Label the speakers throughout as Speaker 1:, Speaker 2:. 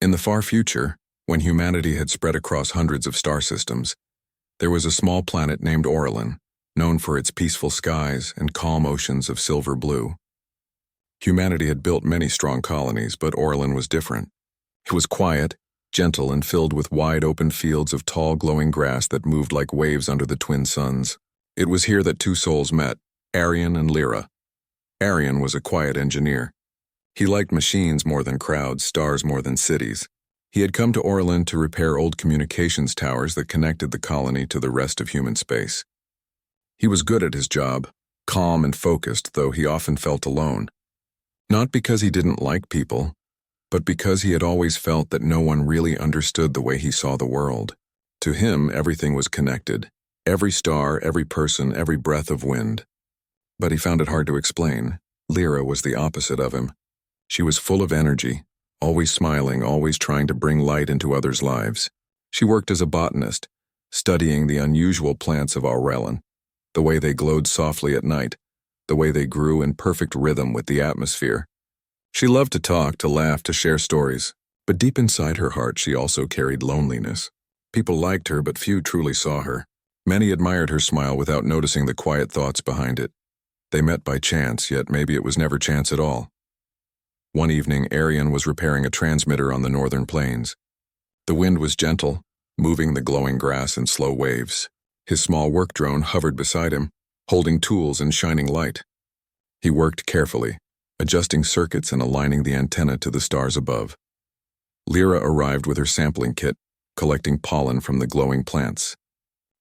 Speaker 1: In the far future, when humanity had spread across hundreds of star systems, there was a small planet named Orlan, known for its peaceful skies and calm oceans of silver blue. Humanity had built many strong colonies, but Orlan was different. It was quiet, gentle, and filled with wide open fields of tall glowing grass that moved like waves under the twin suns. It was here that two souls met, Arian and Lyra. Arian was a quiet engineer. He liked machines more than crowds, stars more than cities. He had come to Orlan to repair old communications towers that connected the colony to the rest of human space. He was good at his job, calm and focused, though he often felt alone. Not because he didn't like people, but because he had always felt that no one really understood the way he saw the world. To him, everything was connected. Every star, every person, every breath of wind. But he found it hard to explain. Lyra was the opposite of him. She was full of energy, always smiling, always trying to bring light into others' lives. She worked as a botanist, studying the unusual plants of Orlan, the way they glowed softly at night, the way they grew in perfect rhythm with the atmosphere. She loved to talk, to laugh, to share stories, but deep inside her heart she also carried loneliness. People liked her, but few truly saw her. Many admired her smile without noticing the quiet thoughts behind it. They met by chance, yet maybe it was never chance at all. One evening, Arian was repairing a transmitter on the northern plains. The wind was gentle, moving the glowing grass in slow waves. His small work drone hovered beside him, holding tools and shining light. He worked carefully, adjusting circuits and aligning the antenna to the stars above. Lyra arrived with her sampling kit, collecting pollen from the glowing plants.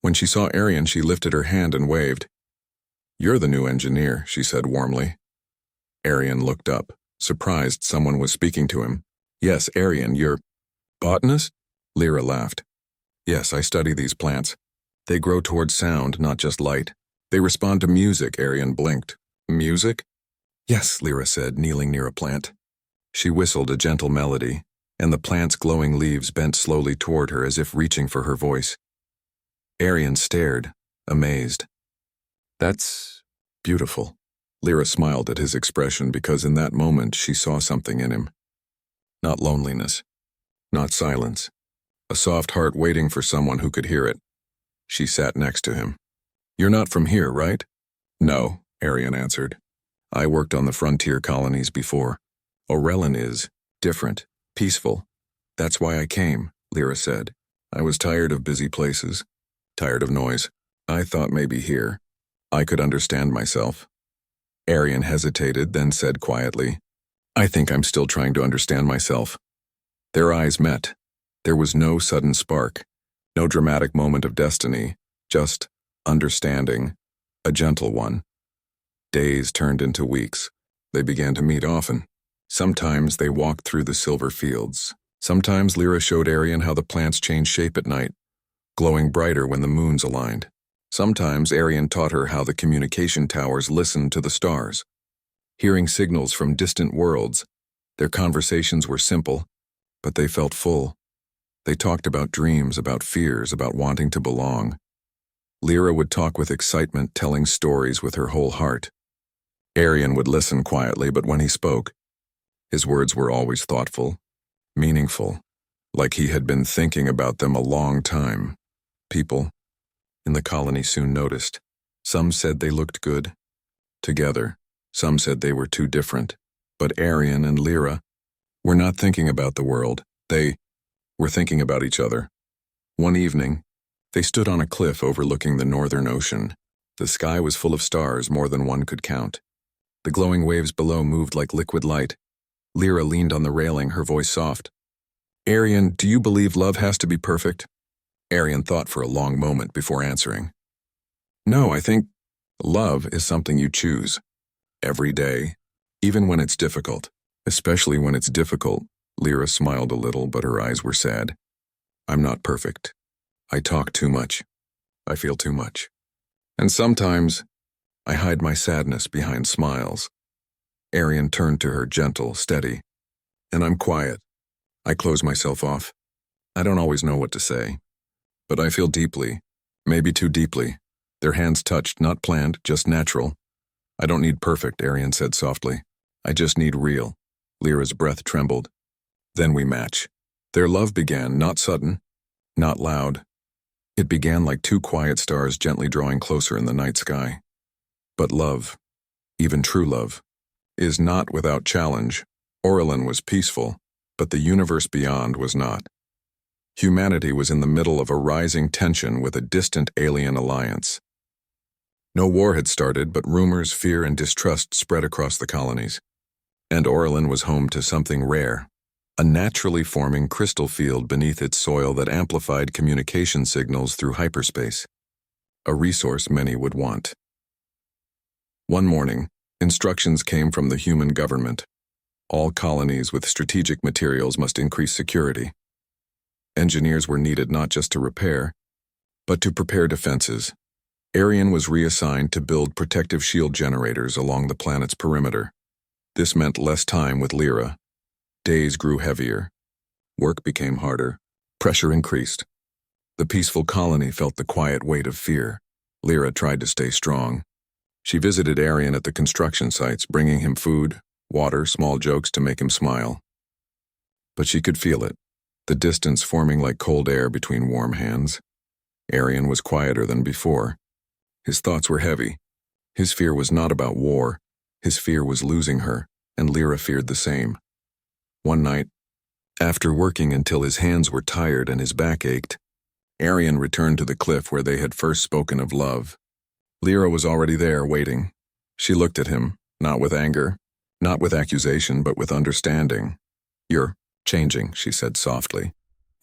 Speaker 1: When she saw Arian, she lifted her hand and waved. "You're the new engineer," she said warmly. Arian looked up, surprised someone was speaking to him. "Yes, Arian, you're botanist?" Lyra laughed. "Yes, I study these plants. They grow towards sound, not just light. They respond to music," Arian blinked. "Music?" "Yes," Lyra said, kneeling near a plant. She whistled a gentle melody, and the plant's glowing leaves bent slowly toward her as if reaching for her voice. Arian stared, amazed. "That's beautiful." Lyra smiled at his expression because in that moment she saw something in him. Not loneliness, not silence, a soft heart waiting for someone who could hear it. She sat next to him. "You're not from here, right?" "No," Arian answered. "I worked on the frontier colonies before. Orlan is different, peaceful. That's why I came," Lyra said. "I was tired of busy places, tired of noise. I thought maybe here I could understand myself." Arian hesitated, then said quietly, "I think I'm still trying to understand myself." Their eyes met. There was no sudden spark, no dramatic moment of destiny, just understanding, a gentle one. Days turned into weeks. They began to meet often. Sometimes they walked through the silver fields. Sometimes Lyra showed Arian how the plants change shape at night, glowing brighter when the moons aligned. Sometimes Arian taught her how the communication towers listened to the stars. Hearing signals from distant worlds, their conversations were simple, but they felt full. They talked about dreams, about fears, about wanting to belong. Lyra would talk with excitement, telling stories with her whole heart. Arian would listen quietly, but when he spoke, his words were always thoughtful, meaningful, like he had been thinking about them a long time. People in the colony soon noticed. Some said they looked good together. Some said they were too different. But Arian and Lyra were not thinking about the world. They were thinking about each other. One evening, they stood on a cliff overlooking the northern ocean. The sky was full of stars, more than one could count. The glowing waves below moved like liquid light. Lyra leaned on the railing, her voice soft. "Arian, do you believe love has to be perfect?" Arian thought for a long moment before answering. "No, I think love is something you choose. Every day. Even when it's difficult. Especially when it's difficult." Lyra smiled a little, but her eyes were sad. "I'm not perfect. I talk too much. I feel too much. And sometimes I hide my sadness behind smiles." Arian turned to her, gentle, steady. "And I'm quiet. I close myself off. I don't always know what to say. But I feel deeply, maybe too deeply." Their hands touched, not planned, just natural. "I don't need perfect," Arian said softly. "I just need real." Lyra's breath trembled. "Then we match." Their love began, not sudden, not loud. It began like two quiet stars gently drawing closer in the night sky. But love, even true love, is not without challenge. Orlin was peaceful, but the universe beyond was not. Humanity was in the middle of a rising tension with a distant alien alliance. No war had started, but rumors, fear, and distrust spread across the colonies. And Orlin was home to something rare, a naturally forming crystal field beneath its soil that amplified communication signals through hyperspace, a resource many would want. One morning, instructions came from the human government. All colonies with strategic materials must increase security. Engineers were needed not just to repair, but to prepare defenses. Arian was reassigned to build protective shield generators along the planet's perimeter. This meant less time with Lyra. Days grew heavier. Work became harder. Pressure increased. The peaceful colony felt the quiet weight of fear. Lyra tried to stay strong. She visited Arian at the construction sites, bringing him food, water, small jokes to make him smile. But she could feel it, the distance forming like cold air between warm hands. Arian was quieter than before. His thoughts were heavy. His fear was not about war. His fear was losing her, and Lyra feared the same. One night, after working until his hands were tired and his back ached, Arian returned to the cliff where they had first spoken of love. Lyra was already there, waiting. She looked at him, not with anger, not with accusation, but with understanding. "You're changing," she said softly.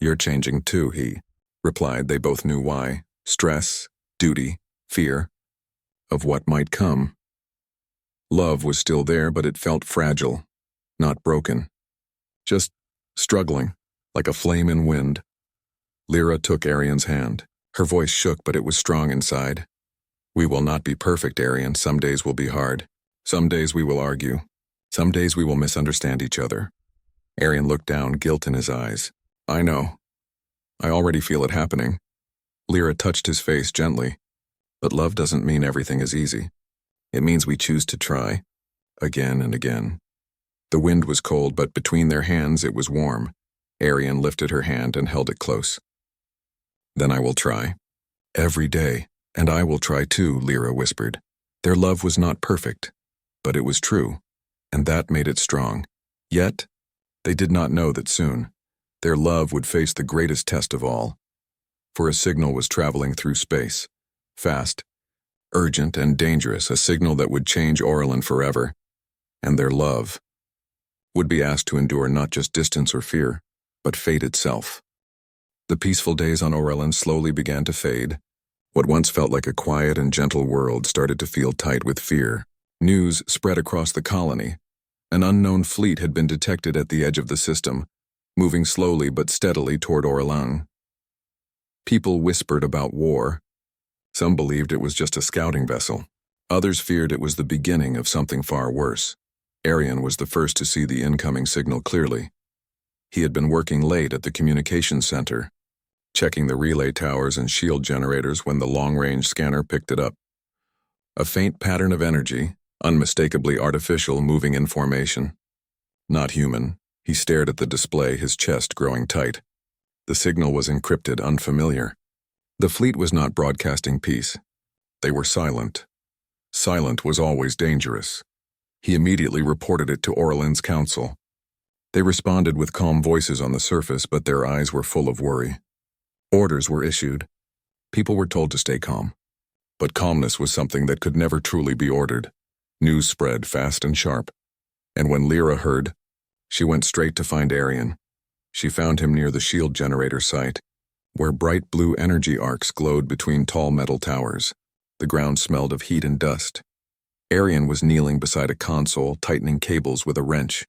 Speaker 1: "You're changing too," he replied. They both knew why. Stress, duty, fear of what might come. Love was still there, but it felt fragile, not broken. Just struggling, like a flame in wind. Lyra took Arian's hand. Her voice shook, but it was strong inside. "We will not be perfect, Arian. Some days will be hard. Some days we will argue. Some days we will misunderstand each other." Arian looked down, guilt in his eyes. "I know. I already feel it happening." Lyra touched his face gently. "But love doesn't mean everything is easy. It means we choose to try, again and again." The wind was cold, but between their hands it was warm. Arian lifted her hand and held it close. "Then I will try. Every day. And I will try too," Lyra whispered. Their love was not perfect, but it was true, and that made it strong. Yet, they did not know that soon, their love would face the greatest test of all. For a signal was traveling through space, fast, urgent, and dangerous, a signal that would change Orlin forever. And their love would be asked to endure not just distance or fear, but fate itself. The peaceful days on Orlin slowly began to fade. What once felt like a quiet and gentle world started to feel tight with fear. News spread across the colony. An unknown fleet had been detected at the edge of the system, moving slowly but steadily toward Orlin. People whispered about war. Some believed it was just a scouting vessel. Others feared it was the beginning of something far worse. Arian was the first to see the incoming signal clearly. He had been working late at the communications center, checking the relay towers and shield generators when the long-range scanner picked it up. A faint pattern of energy, unmistakably artificial, moving in formation. Not human. He stared at the display, his chest growing tight. The signal was encrypted, unfamiliar. The fleet was not broadcasting peace. They were silent. Silent was always dangerous. He immediately reported it to Orlin's council. They responded with calm voices on the surface, but their eyes were full of worry. Orders were issued. People were told to stay calm. But calmness was something that could never truly be ordered. News spread fast and sharp. And when Lyra heard, she went straight to find Arian. She found him near the shield generator site, where bright blue energy arcs glowed between tall metal towers. The ground smelled of heat and dust. Arian was kneeling beside a console, tightening cables with a wrench.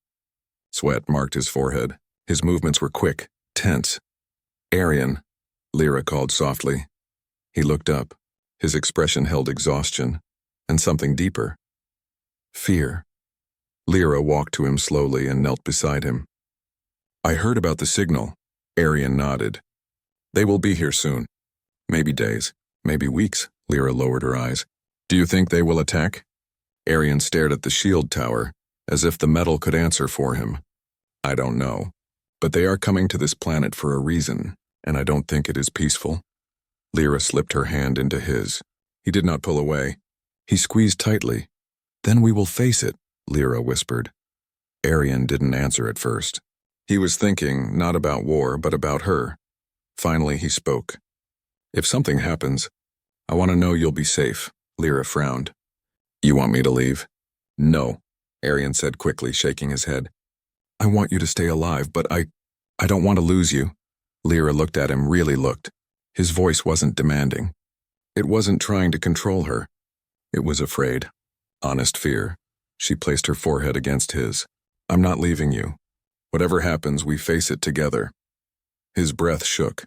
Speaker 1: Sweat marked his forehead. His movements were quick, tense. "Arian," Lyra called softly. He looked up. His expression held exhaustion, and something deeper. Fear. Lyra walked to him slowly and knelt beside him. "I heard about the signal." Arian nodded. "They will be here soon. Maybe days, maybe weeks." Lyra lowered her eyes. "Do you think they will attack?" Arian stared at the shield tower, as if the metal could answer for him. "I don't know. But they are coming to this planet for a reason, and I don't think it is peaceful. Lyra slipped her hand into his. He did not pull away. He squeezed tightly. Then we will face it, Lyra whispered. Arian didn't answer at first. He was thinking not about war, but about her. Finally, he spoke. If something happens, I want to know you'll be safe, Lyra frowned. You want me to leave? No, Arian said quickly, shaking his head. I want you to stay alive, but I don't want to lose you. Lyra looked at him, really looked. His voice wasn't demanding. It wasn't trying to control her. It was afraid. Honest fear. She placed her forehead against his. I'm not leaving you. Whatever happens, we face it together. His breath shook.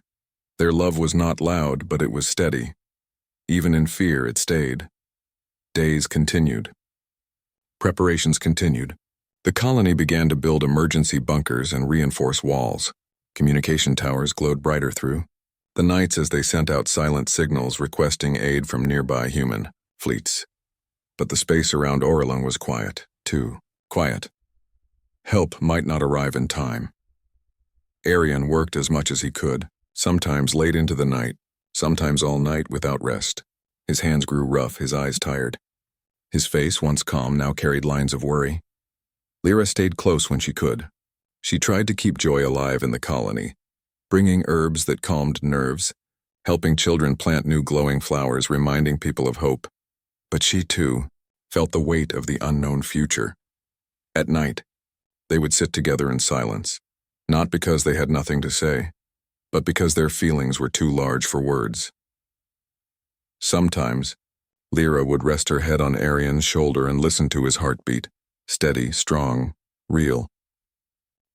Speaker 1: Their love was not loud, but it was steady. Even in fear, it stayed. Days continued. Preparations continued. The colony began to build emergency bunkers and reinforce walls. Communication towers glowed brighter through the nights as they sent out silent signals requesting aid from nearby human fleets. But the space around Orlin was quiet, too quiet. Help might not arrive in time. Arian worked as much as he could, sometimes late into the night, sometimes all night without rest. His hands grew rough, his eyes tired. His face, once calm, now carried lines of worry. Lyra stayed close when she could. She tried to keep joy alive in the colony, bringing herbs that calmed nerves, helping children plant new glowing flowers, reminding people of hope. But she, too, felt the weight of the unknown future. At night, they would sit together in silence, not because they had nothing to say, but because their feelings were too large for words. Sometimes, Lyra would rest her head on Arian's shoulder and listen to his heartbeat, steady, strong, real.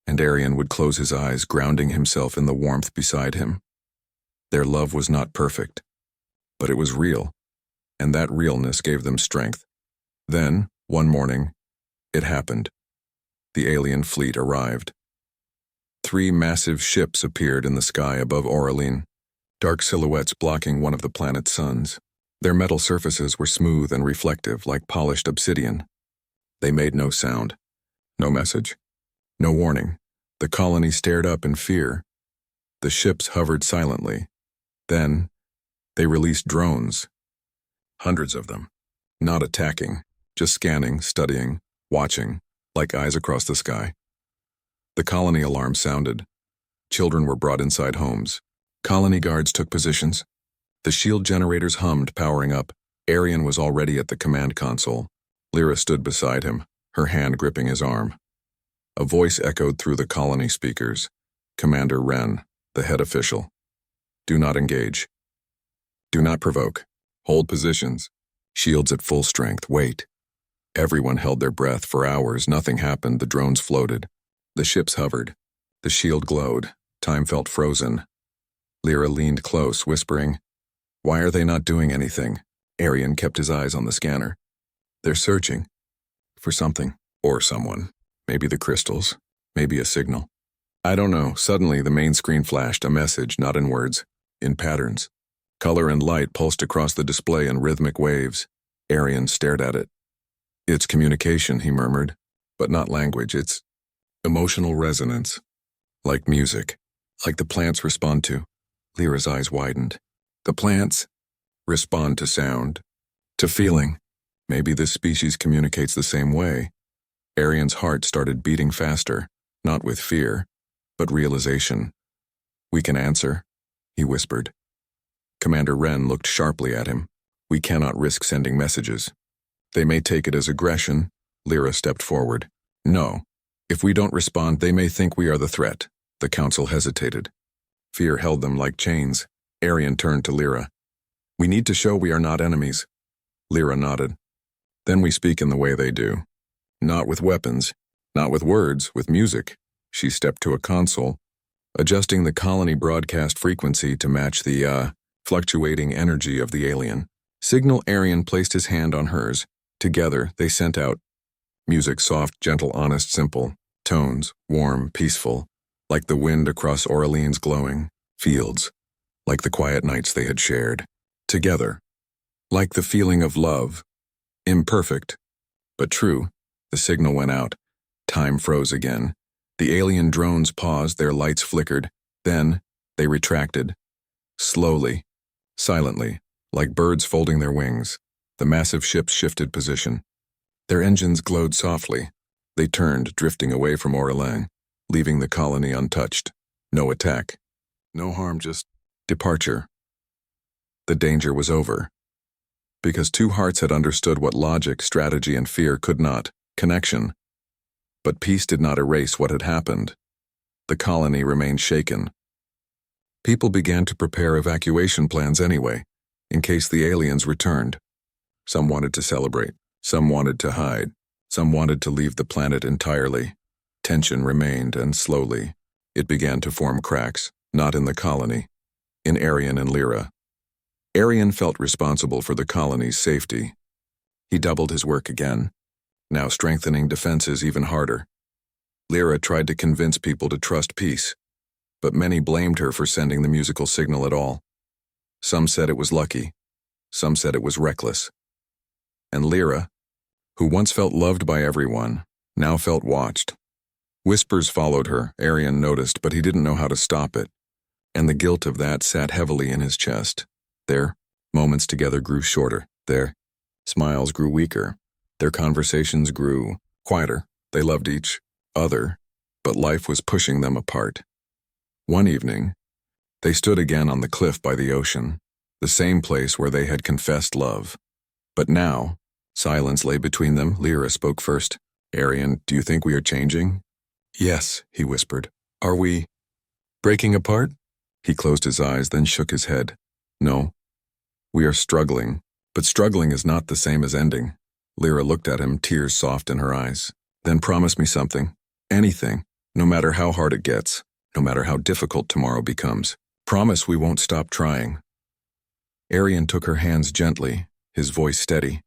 Speaker 1: And Arian would close his eyes, grounding himself in the warmth beside him. Their love was not perfect, but it was real, and that realness gave them strength. Then, one morning, it happened. The alien fleet arrived. 3 massive ships appeared in the sky above Orlin, dark silhouettes blocking one of the planet's suns. Their metal surfaces were smooth and reflective like polished obsidian. They made no sound, no message, no warning. The colony stared up in fear. The ships hovered silently. Then, they released drones. Hundreds of them. Not attacking, just scanning, studying, watching, like eyes across the sky. The colony alarm sounded. Children were brought inside homes. Colony guards took positions. The shield generators hummed, powering up. Arian was already at the command console. Lyra stood beside him, her hand gripping his arm. A voice echoed through the colony speakers. Commander Wren, the head official. Do not engage. Do not provoke. Hold positions. Shields at full strength. Wait. Everyone held their breath. For hours, nothing happened. The drones floated. The ships hovered. The shield glowed. Time felt frozen. Lyra leaned close, whispering, "Why are they not doing anything?" Arian kept his eyes on the scanner. They're searching. For something. Or someone. Maybe the crystals. Maybe a signal. I don't know. Suddenly, the main screen flashed, a message, not in words, in patterns. Color and light pulsed across the display in rhythmic waves. Arian stared at it. It's communication, he murmured, but not language. It's emotional resonance. Like music. Like the plants respond to. Lyra's eyes widened. The plants respond to sound. To feeling. Maybe this species communicates the same way. Arian's heart started beating faster, not with fear, but realization. We can answer, he whispered. Commander Wren looked sharply at him. We cannot risk sending messages. They may take it as aggression. Lyra stepped forward. No. If we don't respond, they may think we are the threat. The council hesitated. Fear held them like chains. Arian turned to Lyra. We need to show we are not enemies. Lyra nodded. Then we speak in the way they do. Not with weapons, not with words, with music. She stepped to a console, adjusting the colony broadcast frequency to match the, fluctuating energy of the alien. Signal Arian placed his hand on hers. Together, they sent out music, soft, gentle, honest, simple. Tones, warm, peaceful, like the wind across Orleans' glowing fields, like the quiet nights they had shared. Together. Like the feeling of love. Imperfect, but true. The signal went out. Time froze again. The alien drones paused, their lights flickered. Then, they retracted. Slowly, silently, like birds folding their wings, the massive ships shifted position. Their engines glowed softly. They turned, drifting away from Orleans, leaving the colony untouched. No attack. No harm, just departure. The danger was over. Because two hearts had understood what logic, strategy, and fear could not, connection. But peace did not erase what had happened. The colony remained shaken. People began to prepare evacuation plans anyway, in case the aliens returned. Some wanted to celebrate, some wanted to hide, some wanted to leave the planet entirely. Tension remained, and slowly, it began to form cracks, not in the colony, in Arian and Lyra. Arian felt responsible for the colony's safety. He doubled his work again, now strengthening defenses even harder. Lyra tried to convince people to trust peace, but many blamed her for sending the musical signal at all. Some said it was lucky, some said it was reckless. And Lyra, who once felt loved by everyone, now felt watched. Whispers followed her, Arian noticed, but he didn't know how to stop it, and the guilt of that sat heavily in his chest. Their moments together grew shorter. Their smiles grew weaker. Their conversations grew quieter. They loved each other, but life was pushing them apart. One evening, they stood again on the cliff by the ocean, the same place where they had confessed love. But now, silence lay between them. Lyra spoke first. "Arian, do you think we are changing?" "Yes," he whispered. "Are we breaking apart?" He closed his eyes, then shook his head. "No. We are struggling, but struggling is not the same as ending." Lyra looked at him, tears soft in her eyes. "Then promise me something. Anything, no matter how hard it gets, no matter how difficult tomorrow becomes. Promise we won't stop trying." Arian took her hands gently, his voice steady.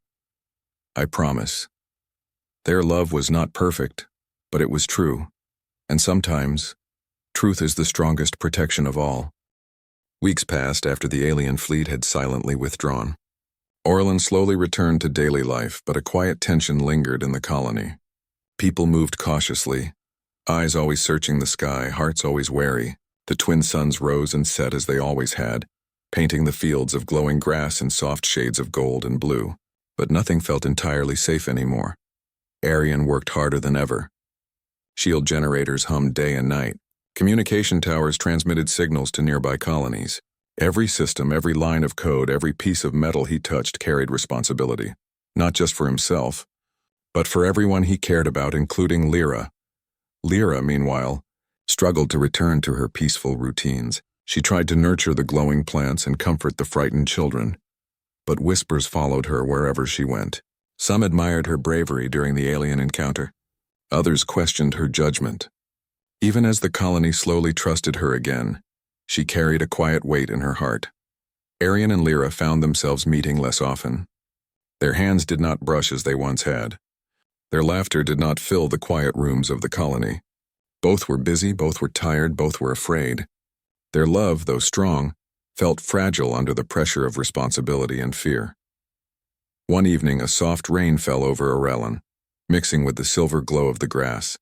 Speaker 1: "I promise." Their love was not perfect, but it was true. And sometimes, truth is the strongest protection of all. Weeks passed after the alien fleet had silently withdrawn. Orleans slowly returned to daily life, but a quiet tension lingered in the colony. People moved cautiously, eyes always searching the sky, hearts always wary. The twin suns rose and set as they always had, painting the fields of glowing grass in soft shades of gold and blue. But nothing felt entirely safe anymore. Arian worked harder than ever. Shield generators hummed day and night. Communication towers transmitted signals to nearby colonies. Every system, every line of code, every piece of metal he touched carried responsibility, not just for himself, but for everyone he cared about, including Lyra. Lyra, meanwhile, struggled to return to her peaceful routines. She tried to nurture the glowing plants and comfort the frightened children, but whispers followed her wherever she went. Some admired her bravery during the alien encounter. Others questioned her judgment. Even as the colony slowly trusted her again, she carried a quiet weight in her heart. Arian and Lyra found themselves meeting less often. Their hands did not brush as they once had. Their laughter did not fill the quiet rooms of the colony. Both were busy, both were tired, both were afraid. Their love, though strong, felt fragile under the pressure of responsibility and fear. One evening, a soft rain fell over Orleans, mixing with the silver glow of the grass.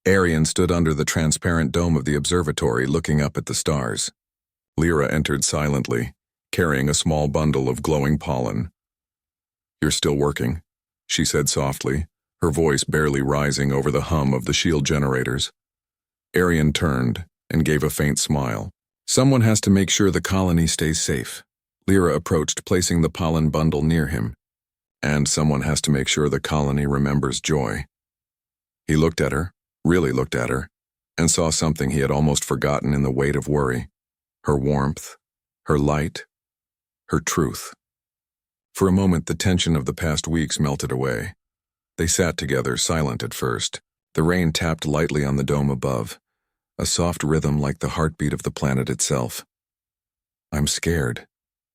Speaker 1: Arian stood under the transparent dome of the observatory, looking up at the stars. Lyra entered silently, carrying a small bundle of glowing pollen. "You're still working," she said softly, her voice barely rising over the hum of the shield generators. Arian turned and gave a faint smile. "Someone has to make sure the colony stays safe." Lyra approached, placing the pollen bundle near him. "And someone has to make sure the colony remembers joy." He looked at her, really looked at her, and saw something he had almost forgotten in the weight of worry. Her warmth, her light, her truth. For a moment, the tension of the past weeks melted away. They sat together, silent at first. The rain tapped lightly on the dome above, a soft rhythm like the heartbeat of the planet itself. "I'm scared,"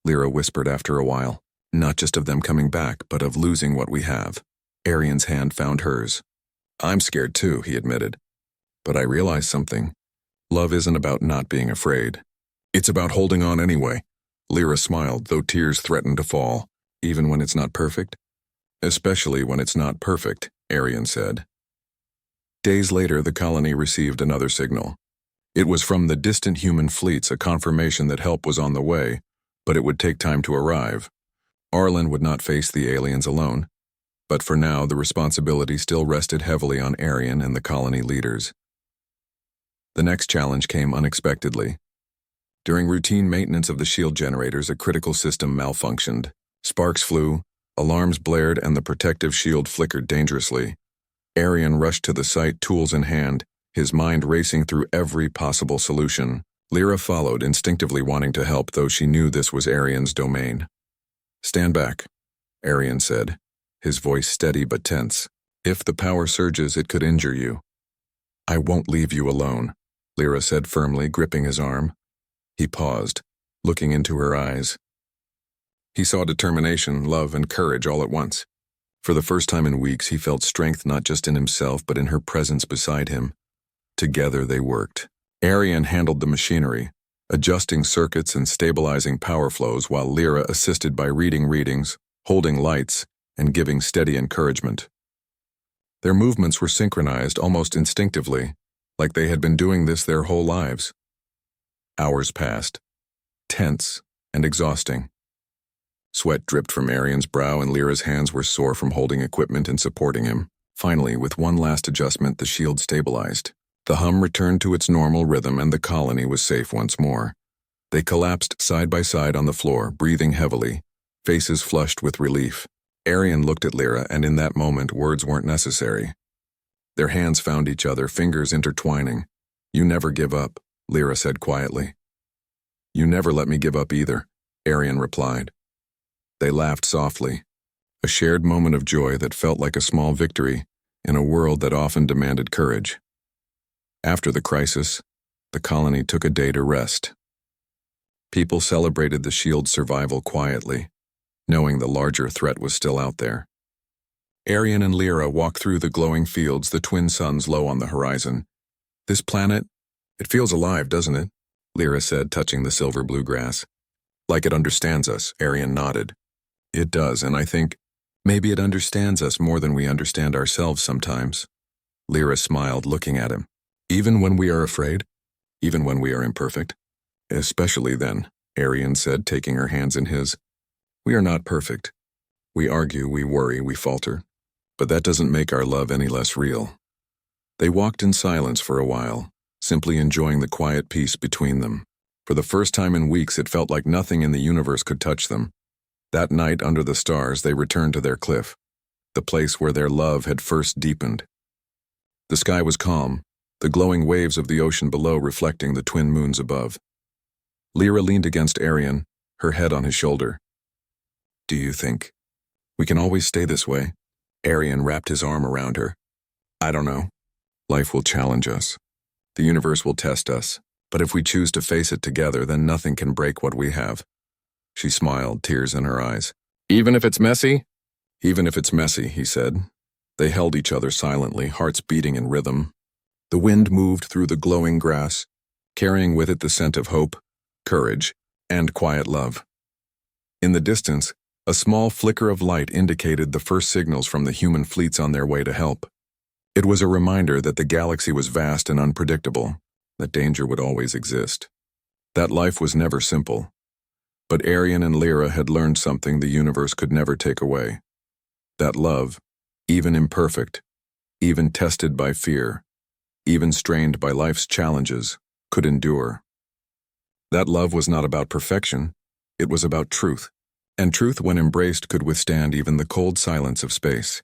Speaker 1: Lyra whispered after a while. "Not just of them coming back, but of losing what we have." Arian's hand found hers. "I'm scared too," he admitted. "But I realized something. Love isn't about not being afraid. It's about holding on anyway." Lyra smiled, though tears threatened to fall. "Even when it's not perfect?" "Especially when it's not perfect," Arian said. Days later, the colony received another signal. It was from the distant human fleets, a confirmation that help was on the way, but it would take time to arrive. Orlan would not face the aliens alone, but for now the responsibility still rested heavily on Arian and the colony leaders. The next challenge came unexpectedly. During routine maintenance of the shield generators, a critical system malfunctioned. Sparks flew, alarms blared, and the protective shield flickered dangerously. Arian rushed to the site, tools in hand, his mind racing through every possible solution. Lyra followed, instinctively wanting to help, though she knew this was Arian's domain. "Stand back," Arian said, his voice steady but tense. "If the power surges, it could injure you." "I won't leave you alone," Lyra said firmly, gripping his arm. He paused, looking into her eyes. He saw determination, love, and courage all at once. For the first time in weeks, he felt strength not just in himself, but in her presence beside him. Together they worked. Arian handled the machinery, adjusting circuits and stabilizing power flows, while Lyra assisted by reading readings, holding lights, and giving steady encouragement. Their movements were synchronized almost instinctively, like they had been doing this their whole lives. Hours passed, tense and exhausting. Sweat dripped from Arian's brow, and Lyra's hands were sore from holding equipment and supporting him. Finally, with one last adjustment, the shield stabilized. The hum returned to its normal rhythm, and the colony was safe once more. They collapsed side by side on the floor, breathing heavily, faces flushed with relief. Arian looked at Lyra, and in that moment, words weren't necessary. Their hands found each other, fingers intertwining. "You never give up," Lyra said quietly. "You never let me give up either," Arian replied. They laughed softly, a shared moment of joy that felt like a small victory in a world that often demanded courage. After the crisis, the colony took a day to rest. People celebrated the shield's survival quietly, knowing the larger threat was still out there. Arian and Lyra walked through the glowing fields, the twin suns low on the horizon. "This planet, it feels alive, doesn't it?" Lyra said, touching the silver-blue grass. "Like it understands us," Arian nodded. "It does, and I think maybe it understands us more than we understand ourselves sometimes." Lyra smiled, looking at him. "Even when we are afraid? Even when we are imperfect?" "Especially then," Arian said, taking her hands in his. "We are not perfect. We argue, we worry, we falter. But that doesn't make our love any less real." They walked in silence for a while, simply enjoying the quiet peace between them. For the first time in weeks, it felt like nothing in the universe could touch them. That night, under the stars, they returned to their cliff, the place where their love had first deepened. The sky was calm, the glowing waves of the ocean below reflecting the twin moons above. Lyra leaned against Arian, her head on his shoulder. "Do you think we can always stay this way?" Arian wrapped his arm around her. "I don't know. Life will challenge us. The universe will test us. But if we choose to face it together, then nothing can break what we have." She smiled, tears in her eyes. "Even if it's messy?" "Even if it's messy," he said. They held each other silently, hearts beating in rhythm. The wind moved through the glowing grass, carrying with it the scent of hope, courage, and quiet love. In the distance, a small flicker of light indicated the first signals from the human fleets on their way to help. It was a reminder that the galaxy was vast and unpredictable, that danger would always exist, that life was never simple. But Arian and Lyra had learned something the universe could never take away. That love, even imperfect, even tested by fear, even strained by life's challenges, could endure. That love was not about perfection, it was about truth, and truth, when embraced, could withstand even the cold silence of space.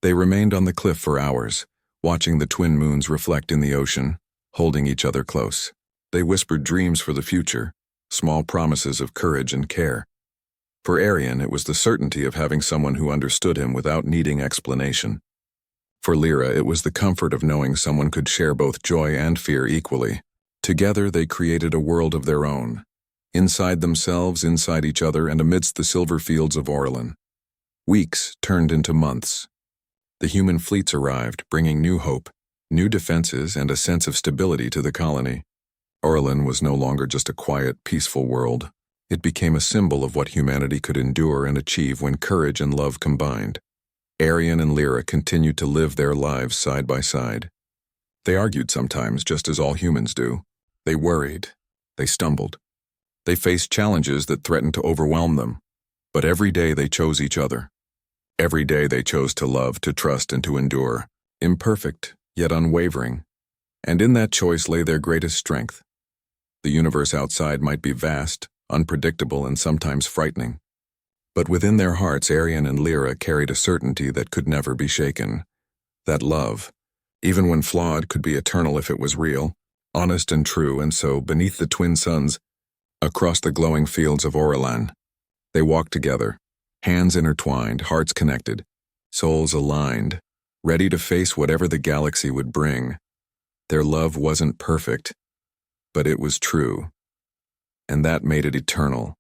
Speaker 1: They remained on the cliff for hours, watching the twin moons reflect in the ocean, holding each other close. They whispered dreams for the future, small promises of courage and care. For Arian, it was the certainty of having someone who understood him without needing explanation. For Lyra, it was the comfort of knowing someone could share both joy and fear equally. Together, they created a world of their own, inside themselves, inside each other, and amidst the silver fields of Orlan. Weeks turned into months. The human fleets arrived, bringing new hope, new defenses, and a sense of stability to the colony. Orlan was no longer just a quiet, peaceful world. It became a symbol of what humanity could endure and achieve when courage and love combined. Arian and Lyra continued to live their lives side by side, They argued sometimes, just as all humans do. They worried. They stumbled. They faced challenges that threatened to overwhelm them. But every day they chose each other. Every day they chose to love, to trust, and to endure. Imperfect, yet unwavering. And in that choice lay their greatest strength. The universe outside might be vast, unpredictable, and sometimes frightening. But within their hearts, Arian and Lyra carried a certainty that could never be shaken. That love, even when flawed, could be eternal if it was real, honest and true. And so, beneath the twin suns, across the glowing fields of Orlan, they walked together, hands intertwined, hearts connected, souls aligned, ready to face whatever the galaxy would bring. Their love wasn't perfect, but it was true, and that made it eternal.